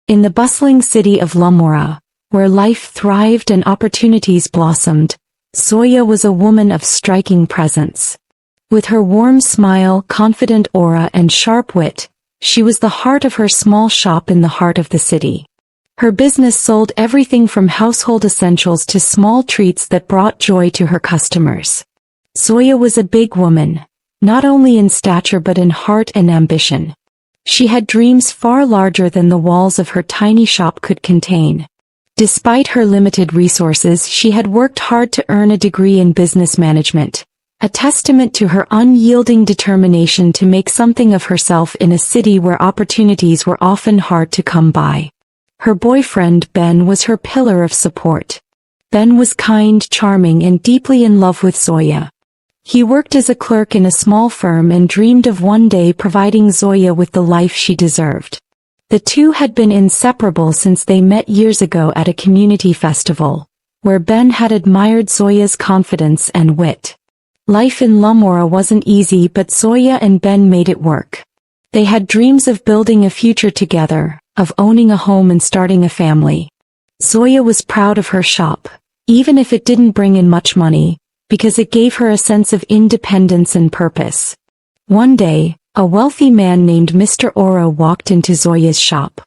In the bustling city of Lamora, where life thrived and opportunities blossomed, Zoya was a woman of striking presence. With her warm smile, confident aura and sharp wit, she was the heart of her small shop in the heart of the city. Her business sold everything from household essentials to small treats that brought joy to her customers. Zoya was a big woman, not only in stature but in heart and ambition. She had dreams far larger than the walls of her tiny shop could contain. Despite her limited resources, she had worked hard to earn a degree in business management, a testament to her unyielding determination to make something of herself in a city where opportunities were often hard to come by. Her boyfriend Ben was her pillar of support. Ben was kind, charming, and deeply in love with Zoya. He worked as a clerk in a small firm and dreamed of one day providing Zoya with the life she deserved. The two had been inseparable since they met years ago at a community festival, where Ben had admired Zoya's confidence and wit. Life in Lamora wasn't easy, but Zoya and Ben made it work. They had dreams of building a future together, of owning a home and starting a family. Zoya was proud of her shop, even if it didn't bring in much money, because it gave her a sense of independence and purpose. One day, a wealthy man named Mr. Oro walked into Zoya's shop.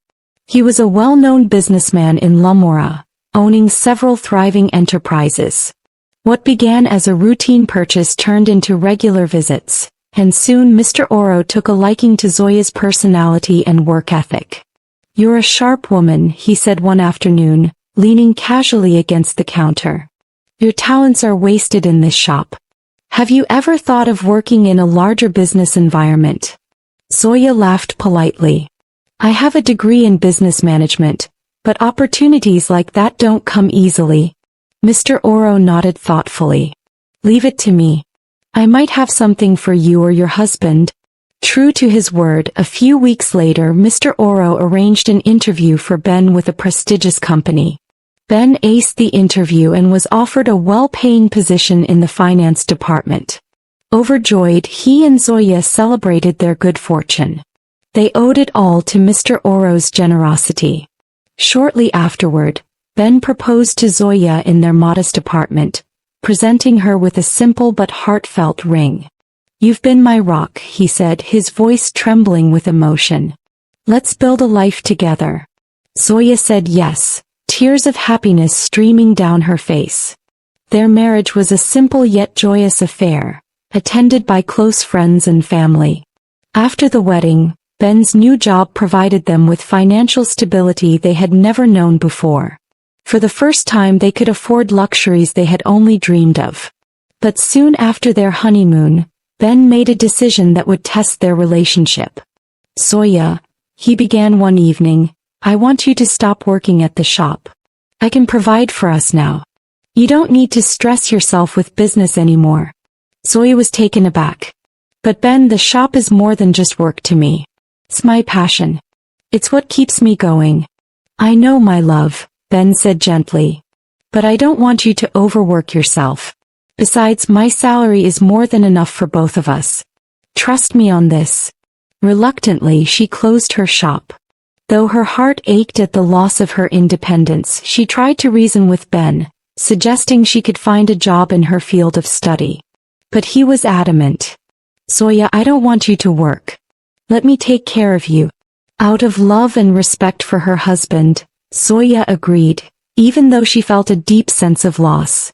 He was a well-known businessman in Lamora, owning several thriving enterprises. What began as a routine purchase turned into regular visits, and soon Mr. Oro took a liking to Zoya's personality and work ethic. "You're a sharp woman," he said one afternoon, leaning casually against the counter. "Your talents are wasted in this shop. Have you ever thought of working in a larger business environment?" Zoya laughed politely. "I have a degree in business management, but opportunities like that don't come easily." Mr. Oro nodded thoughtfully. "Leave it to me. I might have something for you or your husband." True to his word, a few weeks later Mr. Oro arranged an interview for Ben with a prestigious company. Ben aced the interview and was offered a well-paying position in the finance department. Overjoyed, he and Zoya celebrated their good fortune. They owed it all to Mr. Oro's generosity. Shortly afterward, Ben proposed to Zoya in their modest apartment, presenting her with a simple but heartfelt ring. "You've been my rock," he said, his voice trembling with emotion. "Let's build a life together." Zoya said yes, tears of happiness streaming down her face. Their marriage was a simple yet joyous affair, attended by close friends and family. After the wedding, Ben's new job provided them with financial stability they had never known before. For the first time they could afford luxuries they had only dreamed of. But soon after their honeymoon, Ben made a decision that would test their relationship. "Zoya," he began one evening, "I want you to stop working at the shop. I can provide for us now. You don't need to stress yourself with business anymore." Zoya was taken aback. "But Ben, the shop is more than just work to me. It's my passion. It's what keeps me going." "I know, my love," Ben said gently. "But I don't want you to overwork yourself. Besides, my salary is more than enough for both of us. Trust me on this." Reluctantly, she closed her shop. Though her heart ached at the loss of her independence, she tried to reason with Ben, suggesting she could find a job in her field of study. But he was adamant. "Zoya, I don't want you to work. Let me take care of you." Out of love and respect for her husband, Zoya agreed, even though she felt a deep sense of loss.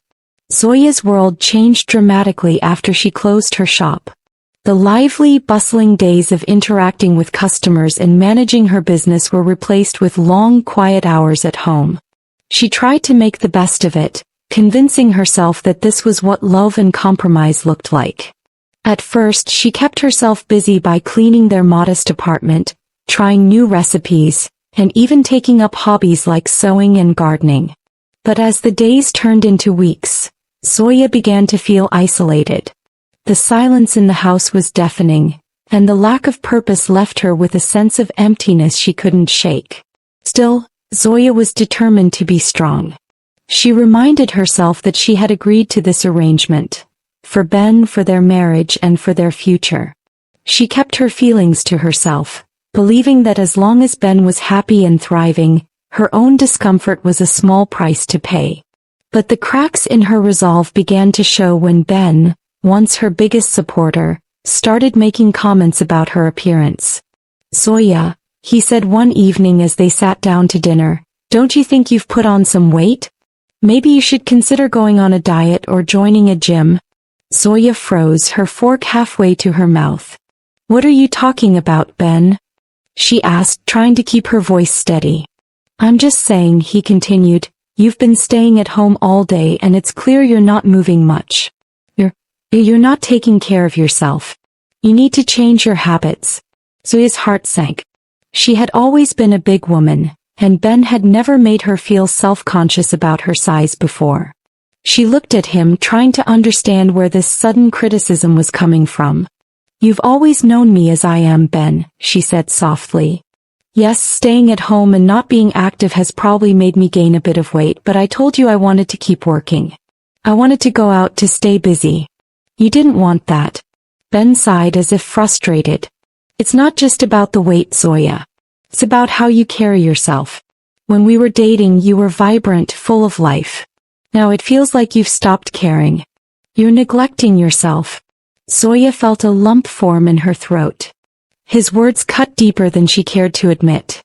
Zoya's world changed dramatically after she closed her shop. The lively, bustling days of interacting with customers and managing her business were replaced with long, quiet hours at home. She tried to make the best of it, convincing herself that this was what love and compromise looked like. At first, she kept herself busy by cleaning their modest apartment, trying new recipes, and even taking up hobbies like sewing and gardening. But as the days turned into weeks, Zoya began to feel isolated. The silence in the house was deafening, and the lack of purpose left her with a sense of emptiness she couldn't shake. Still, Zoya was determined to be strong. She reminded herself that she had agreed to this arrangement, for Ben, for their marriage, and for their future. She kept her feelings to herself, believing that as long as Ben was happy and thriving, her own discomfort was a small price to pay. But the cracks in her resolve began to show when Ben, once her biggest supporter, started making comments about her appearance. "Zoya," he said one evening as they sat down to dinner, "don't you think you've put on some weight? Maybe you should consider going on a diet or joining a gym." Zoya froze, her fork halfway to her mouth. "What are you talking about, Ben?" she asked, trying to keep her voice steady. "I'm just saying," he continued, "you've been staying at home all day and it's clear you're not moving much. You're not taking care of yourself. You need to change your habits." Zoya's heart sank. She had always been a big woman, and Ben had never made her feel self-conscious about her size before. She looked at him, trying to understand where this sudden criticism was coming from. "You've always known me as I am, Ben," she said softly. "Yes, staying at home and not being active has probably made me gain a bit of weight, but I told you I wanted to keep working. I wanted to go out to stay busy. You didn't want that." Ben sighed as if frustrated. "It's not just about the weight, Zoya. It's about how you carry yourself. When we were dating, you were vibrant, full of life. Now it feels like you've stopped caring. You're neglecting yourself." Zoya felt a lump form in her throat. His words cut deeper than she cared to admit.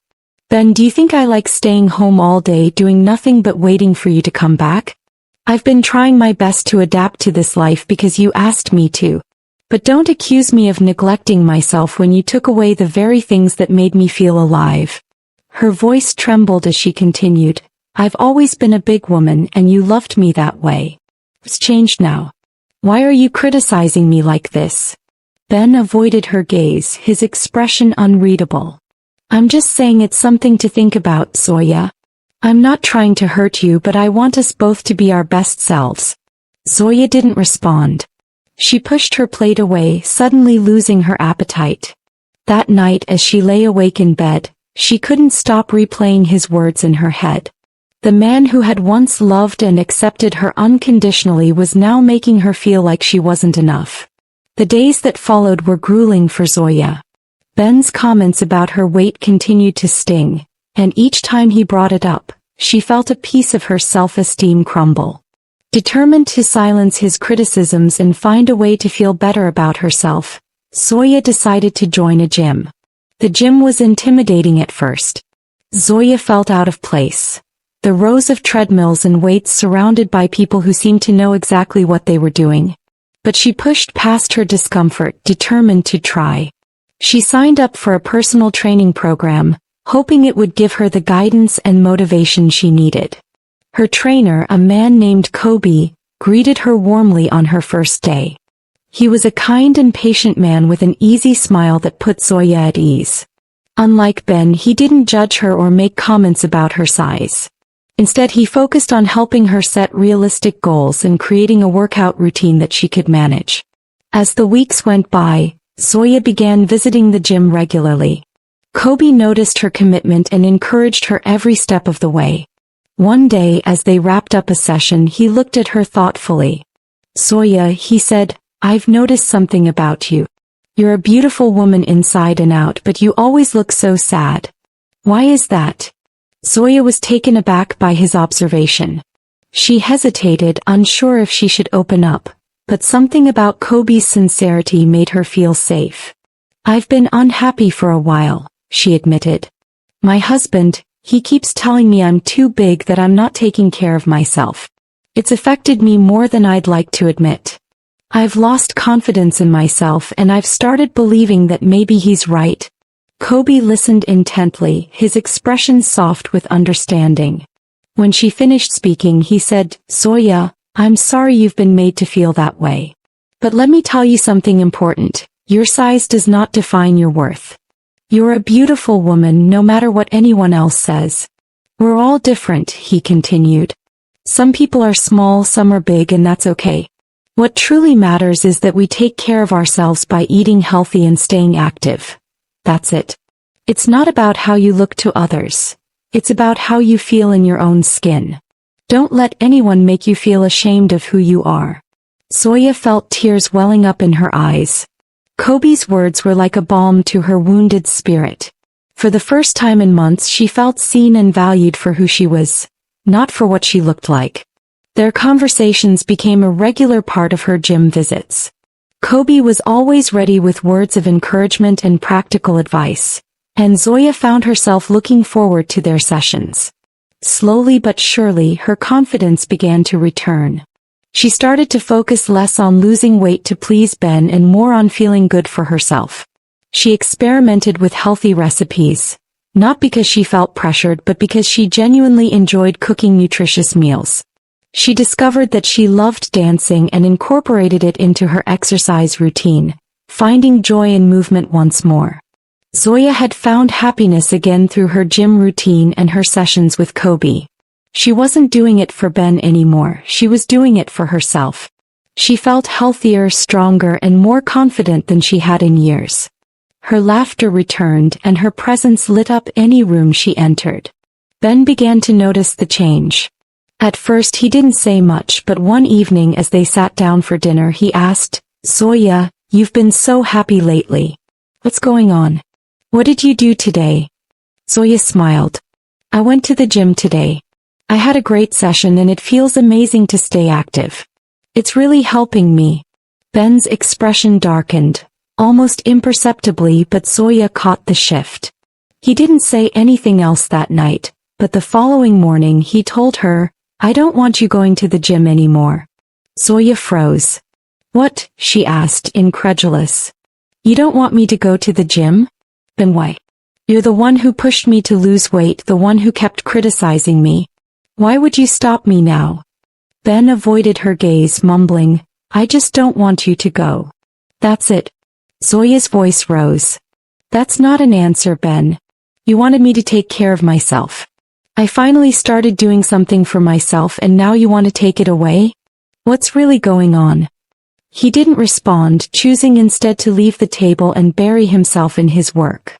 "Ben, do you think I like staying home all day doing nothing but waiting for you to come back? I've been trying my best to adapt to this life because you asked me to. But don't accuse me of neglecting myself when you took away the very things that made me feel alive." Her voice trembled as she continued, "I've always been a big woman and you loved me that way. It's changed now. Why are you criticizing me like this?" Ben avoided her gaze, his expression unreadable. "I'm just saying it's something to think about, Zoya. I'm not trying to hurt you, but I want us both to be our best selves." Zoya didn't respond. She pushed her plate away, suddenly losing her appetite. That night as she lay awake in bed, she couldn't stop replaying his words in her head. The man who had once loved and accepted her unconditionally was now making her feel like she wasn't enough. The days that followed were grueling for Zoya. Ben's comments about her weight continued to sting, and each time he brought it up, she felt a piece of her self-esteem crumble. Determined to silence his criticisms and find a way to feel better about herself, Zoya decided to join a gym. The gym was intimidating at first. Zoya felt out of place. The rows of treadmills and weights surrounded by people who seemed to know exactly what they were doing. But she pushed past her discomfort, determined to try. She signed up for a personal training program, hoping it would give her the guidance and motivation she needed. Her trainer, a man named Kobe, greeted her warmly on her first day. He was a kind and patient man with an easy smile that put Zoya at ease. Unlike Ben, he didn't judge her or make comments about her size. Instead, he focused on helping her set realistic goals and creating a workout routine that she could manage. As the weeks went by, Zoya began visiting the gym regularly. Kobe noticed her commitment and encouraged her every step of the way. One day, as they wrapped up a session, he looked at her thoughtfully. "Zoya," he said, "I've noticed something about you. You're a beautiful woman inside and out, but you always look so sad. Why is that?" Zoya was taken aback by his observation. She hesitated, unsure if she should open up, but something about Kobe's sincerity made her feel safe. "I've been unhappy for a while," she admitted. "My husband, he keeps telling me I'm too big, that I'm not taking care of myself. It's affected me more than I'd like to admit. I've lost confidence in myself and I've started believing that maybe he's right." Kobe listened intently, his expression soft with understanding. When she finished speaking, he said, "Zoya, I'm sorry you've been made to feel that way. But let me tell you something important. Your size does not define your worth. You're a beautiful woman no matter what anyone else says. We're all different," he continued. "Some people are small, some are big, and that's okay. What truly matters is that we take care of ourselves by eating healthy and staying active. That's it. It's not about how you look to others. It's about how you feel in your own skin. Don't let anyone make you feel ashamed of who you are." Zoya felt tears welling up in her eyes. Kobe's words were like a balm to her wounded spirit. For the first time in months she felt seen and valued for who she was, not for what she looked like. Their conversations became a regular part of her gym visits. Kobe was always ready with words of encouragement and practical advice, and Zoya found herself looking forward to their sessions. Slowly but surely her confidence began to return. She started to focus less on losing weight to please Ben and more on feeling good for herself. She experimented with healthy recipes, not because she felt pressured but because she genuinely enjoyed cooking nutritious meals. She discovered that she loved dancing and incorporated it into her exercise routine, finding joy in movement once more. Zoya had found happiness again through her gym routine and her sessions with Kobe. She wasn't doing it for Ben anymore, she was doing it for herself. She felt healthier, stronger, and more confident than she had in years. Her laughter returned and her presence lit up any room she entered. Ben began to notice the change. At first he didn't say much, but one evening as they sat down for dinner he asked, "Zoya, you've been so happy lately. What's going on? What did you do today?" Zoya smiled. "I went to the gym today. I had a great session and it feels amazing to stay active. It's really helping me." Ben's expression darkened, almost imperceptibly, but Zoya caught the shift. He didn't say anything else that night, but the following morning he told her, "I don't want you going to the gym anymore." Zoya froze. "What?" she asked, incredulous. "You don't want me to go to the gym? Then why? You're the one who pushed me to lose weight, the one who kept criticizing me. Why would you stop me now?" Ben avoided her gaze, mumbling, "I just don't want you to go. That's it." Zoya's voice rose. "That's not an answer, Ben. You wanted me to take care of myself. I finally started doing something for myself and now you want to take it away? What's really going on?" He didn't respond, choosing instead to leave the table and bury himself in his work.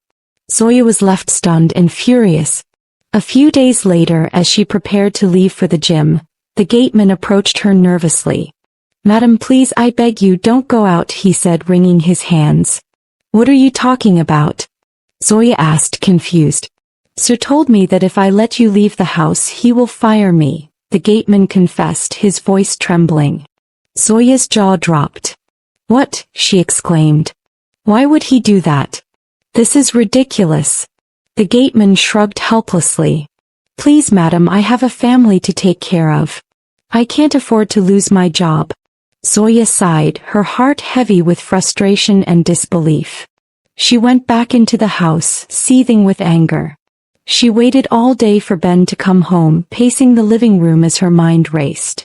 Zoya was left stunned and furious. A few days later, as she prepared to leave for the gym, the gateman approached her nervously. "Madam, please, I beg you, don't go out," he said, wringing his hands. "What are you talking about?" Zoya asked, confused. "Sir told me that if I let you leave the house he will fire me," the gateman confessed, his voice trembling. Zoya's jaw dropped. "What?" she exclaimed. "Why would he do that? This is ridiculous." The gateman shrugged helplessly. "Please, madam, I have a family to take care of. I can't afford to lose my job." Zoya sighed, her heart heavy with frustration and disbelief. She went back into the house, seething with anger. She waited all day for Ben to come home, pacing the living room as her mind raced.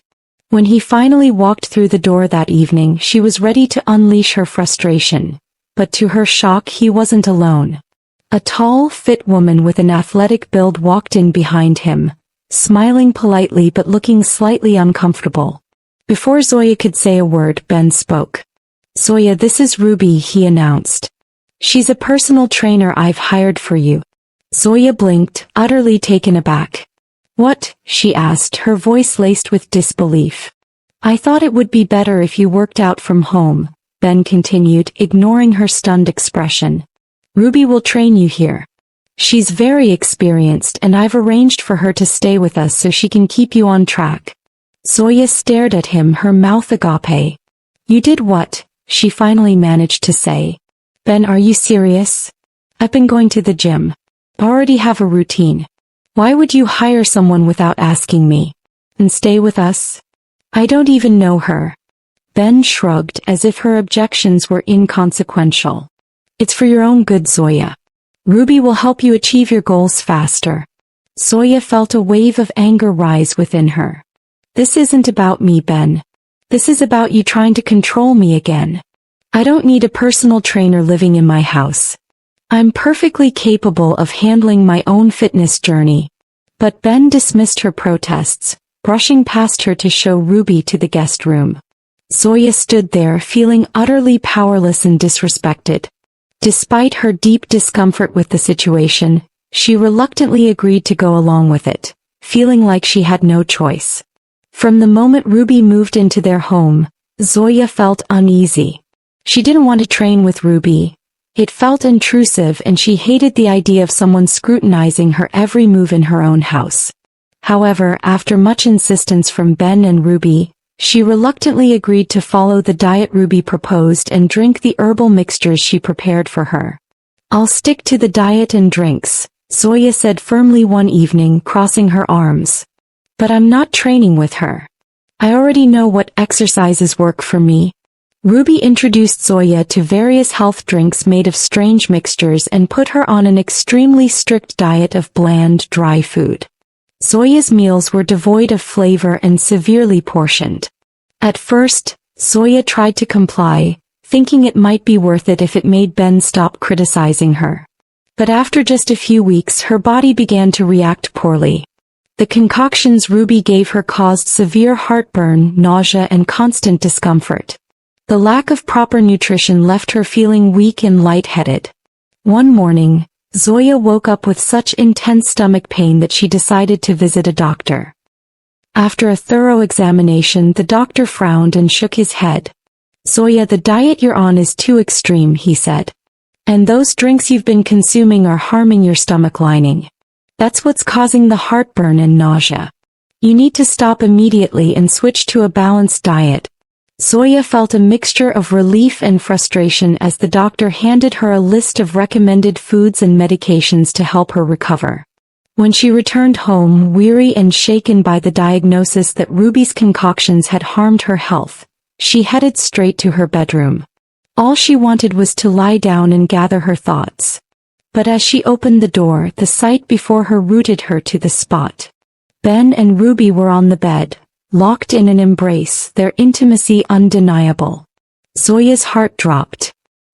When he finally walked through the door that evening, she was ready to unleash her frustration. But to her shock, he wasn't alone. A tall, fit woman with an athletic build walked in behind him, smiling politely but looking slightly uncomfortable. Before Zoya could say a word, Ben spoke. "Zoya, this is Ruby," he announced. "She's a personal trainer I've hired for you." Zoya blinked, utterly taken aback. "What?" she asked, her voice laced with disbelief. "I thought it would be better if you worked out from home," Ben continued, ignoring her stunned expression. "Ruby will train you here. She's very experienced and I've arranged for her to stay with us so she can keep you on track." Zoya stared at him, her mouth agape. "You did what?" she finally managed to say. "Ben, are you serious? I've been going to the gym. I already have a routine. Why would you hire someone without asking me? And stay with us? I don't even know her." Ben shrugged, as if her objections were inconsequential. "It's for your own good, Zoya. Ruby will help you achieve your goals faster." Zoya felt a wave of anger rise within her. "This isn't about me, Ben. This is about you trying to control me again. I don't need a personal trainer living in my house. I'm perfectly capable of handling my own fitness journey." But Ben dismissed her protests, brushing past her to show Ruby to the guest room. Zoya stood there, feeling utterly powerless and disrespected. Despite her deep discomfort with the situation, she reluctantly agreed to go along with it, feeling like she had no choice. From the moment Ruby moved into their home, Zoya felt uneasy. She didn't want to train with Ruby. It felt intrusive and she hated the idea of someone scrutinizing her every move in her own house. However, after much insistence from Ben and Ruby, she reluctantly agreed to follow the diet Ruby proposed and drink the herbal mixtures she prepared for her. "I'll stick to the diet and drinks," Zoya said firmly one evening, crossing her arms. "But I'm not training with her. I already know what exercises work for me." Ruby introduced Zoya to various health drinks made of strange mixtures and put her on an extremely strict diet of bland, dry food. Zoya's meals were devoid of flavor and severely portioned. At first, Zoya tried to comply, thinking it might be worth it if it made Ben stop criticizing her. But after just a few weeks her body began to react poorly. The concoctions Ruby gave her caused severe heartburn, nausea and constant discomfort. The lack of proper nutrition left her feeling weak and lightheaded. One morning, Zoya woke up with such intense stomach pain that she decided to visit a doctor. After a thorough examination, the doctor frowned and shook his head. "Zoya, the diet you're on is too extreme," he said. "And those drinks you've been consuming are harming your stomach lining. That's what's causing the heartburn and nausea. You need to stop immediately and switch to a balanced diet." Zoya felt a mixture of relief and frustration as the doctor handed her a list of recommended foods and medications to help her recover. When she returned home, weary and shaken by the diagnosis that Ruby's concoctions had harmed her health, she headed straight to her bedroom. All she wanted was to lie down and gather her thoughts. But as she opened the door, the sight before her rooted her to the spot. Ben and Ruby were on the bed, locked in an embrace, their intimacy undeniable. Zoya's heart dropped.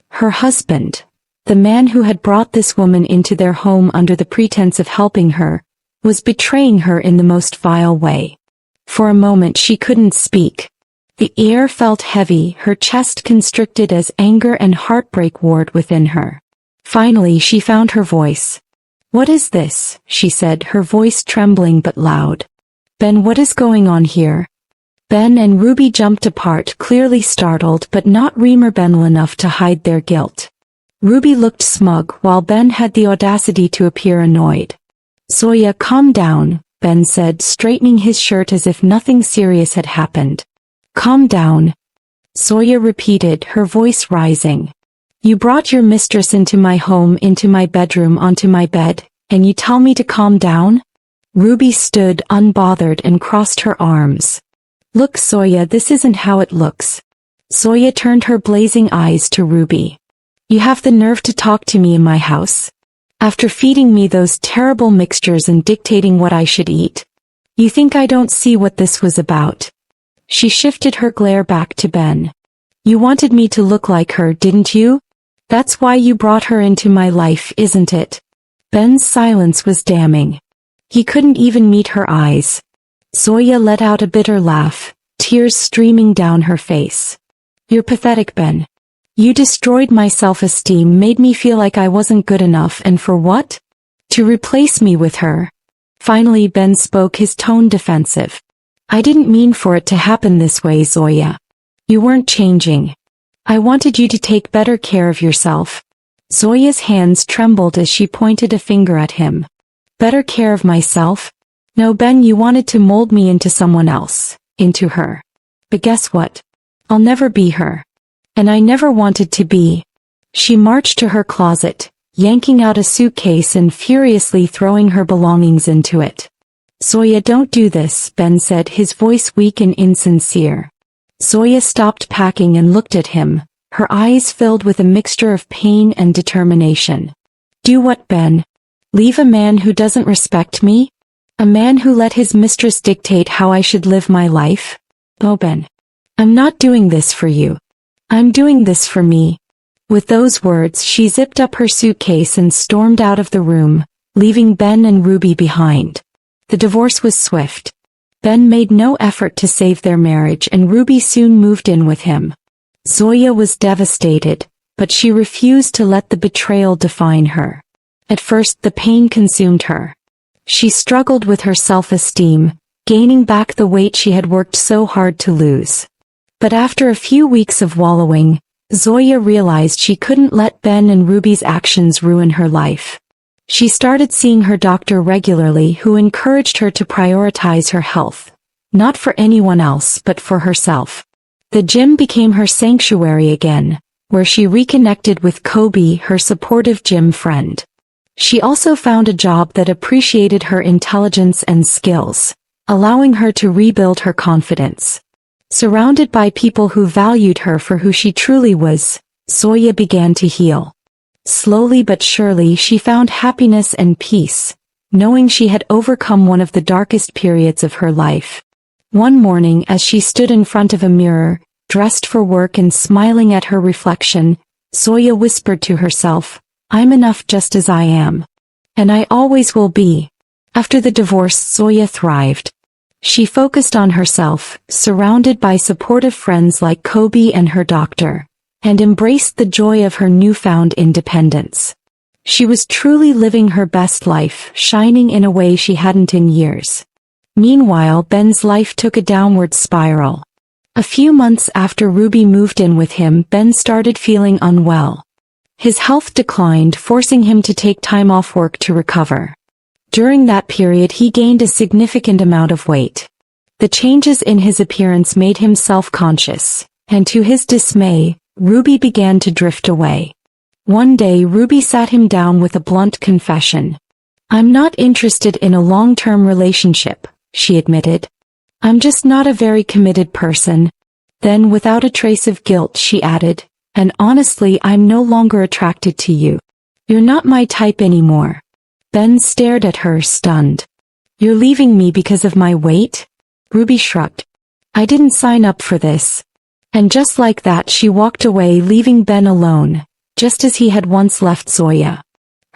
Her husband, the man who had brought this woman into their home under the pretense of helping her, was betraying her in the most vile way. For a moment she couldn't speak. The air felt heavy, her chest constricted as anger and heartbreak warred within her. Finally she found her voice. "What is this?" she said, her voice trembling but loud. "Ben, what is going on here?" Ben and Ruby jumped apart, clearly startled but not remorbible enough to hide their guilt. Ruby looked smug while Ben had the audacity to appear annoyed. "Zoya, calm down," Ben said, straightening his shirt as if nothing serious had happened. "Calm down," Zoya repeated, her voice rising. "You brought your mistress into my home, into my bedroom, onto my bed, and you tell me to calm down?" Ruby stood unbothered and crossed her arms. "Look, Zoya, this isn't how it looks." Zoya turned her blazing eyes to Ruby. "You have the nerve to talk to me in my house? After feeding me those terrible mixtures and dictating what I should eat? You think I don't see what this was about?" She shifted her glare back to Ben. "You wanted me to look like her, didn't you? That's why you brought her into my life, isn't it?" Ben's silence was damning. He couldn't even meet her eyes. Zoya let out a bitter laugh, tears streaming down her face. "You're pathetic, Ben. You destroyed my self-esteem, made me feel like I wasn't good enough, and for what? To replace me with her." Finally Ben spoke, his tone defensive. "I didn't mean for it to happen this way, Zoya. You weren't changing. I wanted you to take better care of yourself." Zoya's hands trembled as she pointed a finger at him. "Better care of myself? No, Ben, you wanted to mold me into someone else, into her. But guess what? I'll never be her. And I never wanted to be." She marched to her closet, yanking out a suitcase and furiously throwing her belongings into it. "Zoya, don't do this," Ben said, his voice weak and insincere. Zoya stopped packing and looked at him, her eyes filled with a mixture of pain and determination. "Do what, Ben? Leave a man who doesn't respect me? A man who let his mistress dictate how I should live my life? Oh, Ben, I'm not doing this for you. I'm doing this for me." With those words she zipped up her suitcase and stormed out of the room, leaving Ben and Ruby behind. The divorce was swift. Ben made no effort to save their marriage and Ruby soon moved in with him. Zoya was devastated, but she refused to let the betrayal define her. At first the pain consumed her. She struggled with her self-esteem, gaining back the weight she had worked so hard to lose. But after a few weeks of wallowing, Zoya realized she couldn't let Ben and Ruby's actions ruin her life. She started seeing her doctor regularly, who encouraged her to prioritize her health. Not for anyone else but for herself. The gym became her sanctuary again, where she reconnected with Kobe, her supportive gym friend. She also found a job that appreciated her intelligence and skills, allowing her to rebuild her confidence. Surrounded by people who valued her for who she truly was, Zoya began to heal. Slowly but surely she found happiness and peace, knowing she had overcome one of the darkest periods of her life. One morning as she stood in front of a mirror, dressed for work and smiling at her reflection, Zoya whispered to herself, "I'm enough just as I am. And I always will be." After the divorce, Zoya thrived. She focused on herself, surrounded by supportive friends like Kobe and her doctor, and embraced the joy of her newfound independence. She was truly living her best life, shining in a way she hadn't in years. Meanwhile, Ben's life took a downward spiral. A few months after Ruby moved in with him, Ben started feeling unwell. His health declined, forcing him to take time off work to recover. During that period he gained a significant amount of weight. The changes in his appearance made him self-conscious, and to his dismay, Ruby began to drift away. One day Ruby sat him down with a blunt confession. "I'm not interested in a long-term relationship," she admitted. "I'm just not a very committed person." Then without a trace of guilt she added, "And honestly, I'm no longer attracted to you. You're not my type anymore." Ben stared at her, stunned. "You're leaving me because of my weight?" Ruby shrugged. "I didn't sign up for this." And just like that she walked away, leaving Ben alone, just as he had once left Zoya.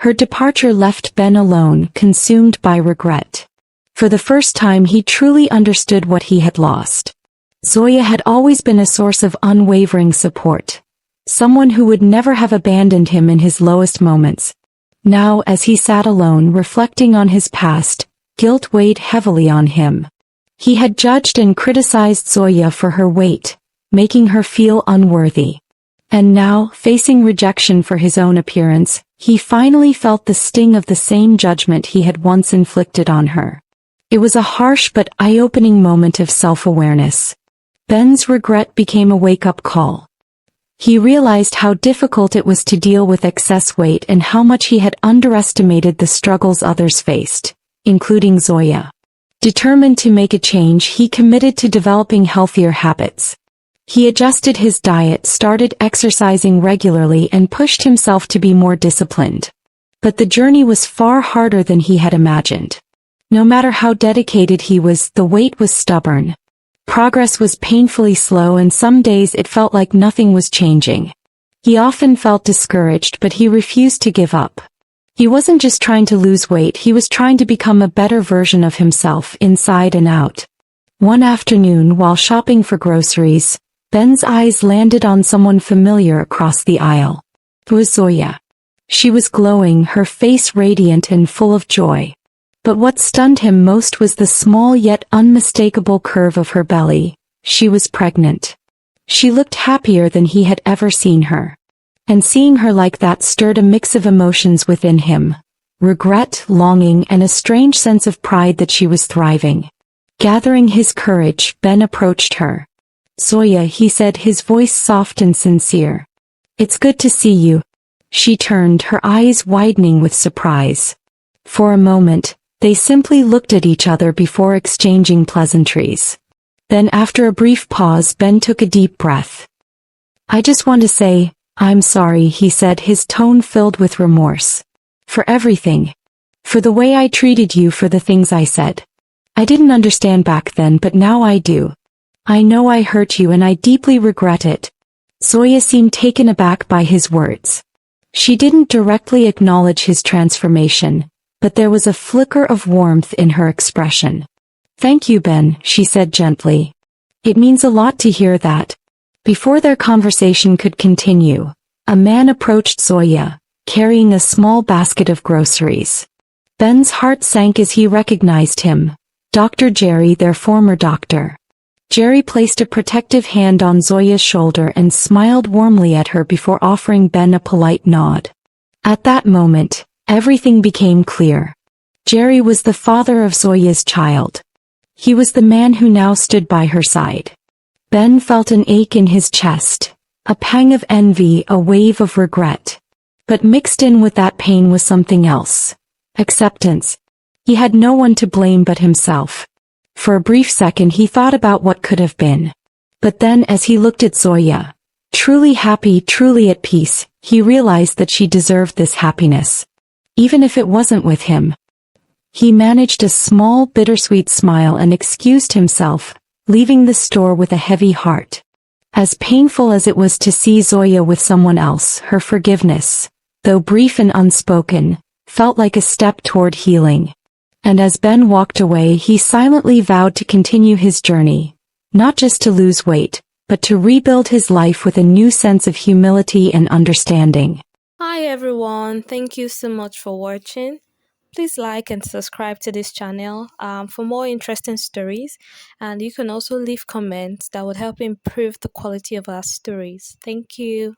Her departure left Ben alone, consumed by regret. For the first time he truly understood what he had lost. Zoya had always been a source of unwavering support. Someone who would never have abandoned him in his lowest moments. Now, as he sat alone reflecting on his past, guilt weighed heavily on him. He had judged and criticized Zoya for her weight, making her feel unworthy. And now, facing rejection for his own appearance, he finally felt the sting of the same judgment he had once inflicted on her. It was a harsh but eye-opening moment of self-awareness. Ben's regret became a wake-up call. He realized how difficult it was to deal with excess weight and how much he had underestimated the struggles others faced, including Zoya. Determined to make a change, he committed to developing healthier habits. He adjusted his diet, started exercising regularly, and pushed himself to be more disciplined. But the journey was far harder than he had imagined. No matter how dedicated he was, the weight was stubborn. Progress was painfully slow, and some days it felt like nothing was changing. He often felt discouraged, but he refused to give up. He wasn't just trying to lose weight, he was trying to become a better version of himself, inside and out. One afternoon, while shopping for groceries, Ben's eyes landed on someone familiar across the aisle. It was Zoya. She was glowing, her face radiant and full of joy. But what stunned him most was the small yet unmistakable curve of her belly. She was pregnant. She looked happier than he had ever seen her. And seeing her like that stirred a mix of emotions within him. Regret, longing, and a strange sense of pride that she was thriving. Gathering his courage, Ben approached her. "Zoya," he said, his voice soft and sincere. "It's good to see you." She turned, her eyes widening with surprise. For a moment, they simply looked at each other before exchanging pleasantries. Then after a brief pause, Ben took a deep breath. "I just want to say, I'm sorry," he said, his tone filled with remorse. "For everything. For the way I treated you, for the things I said. I didn't understand back then, but now I do. I know I hurt you and I deeply regret it." Zoya seemed taken aback by his words. She didn't directly acknowledge his transformation, but there was a flicker of warmth in her expression. "Thank you, Ben," she said gently. "It means a lot to hear that." Before their conversation could continue, a man approached Zoya, carrying a small basket of groceries. Ben's heart sank as he recognized him, Dr. Jerry, their former doctor. Jerry placed a protective hand on Zoya's shoulder and smiled warmly at her before offering Ben a polite nod. At that moment, everything became clear. Jerry was the father of Zoya's child. He was the man who now stood by her side. Ben felt an ache in his chest, a pang of envy, a wave of regret. But mixed in with that pain was something else. Acceptance. He had no one to blame but himself. For a brief second he thought about what could have been. But then as he looked at Zoya, truly happy, truly at peace, he realized that she deserved this happiness. Even if it wasn't with him. He managed a small, bittersweet smile and excused himself, leaving the store with a heavy heart. As painful as it was to see Zoya with someone else, her forgiveness, though brief and unspoken, felt like a step toward healing. And as Ben walked away, he silently vowed to continue his journey, not just to lose weight, but to rebuild his life with a new sense of humility and understanding. Hi everyone, thank you so much for watching. Please like and subscribe to this channel for more interesting stories, and you can also leave comments that would help improve the quality of our stories. Thank you.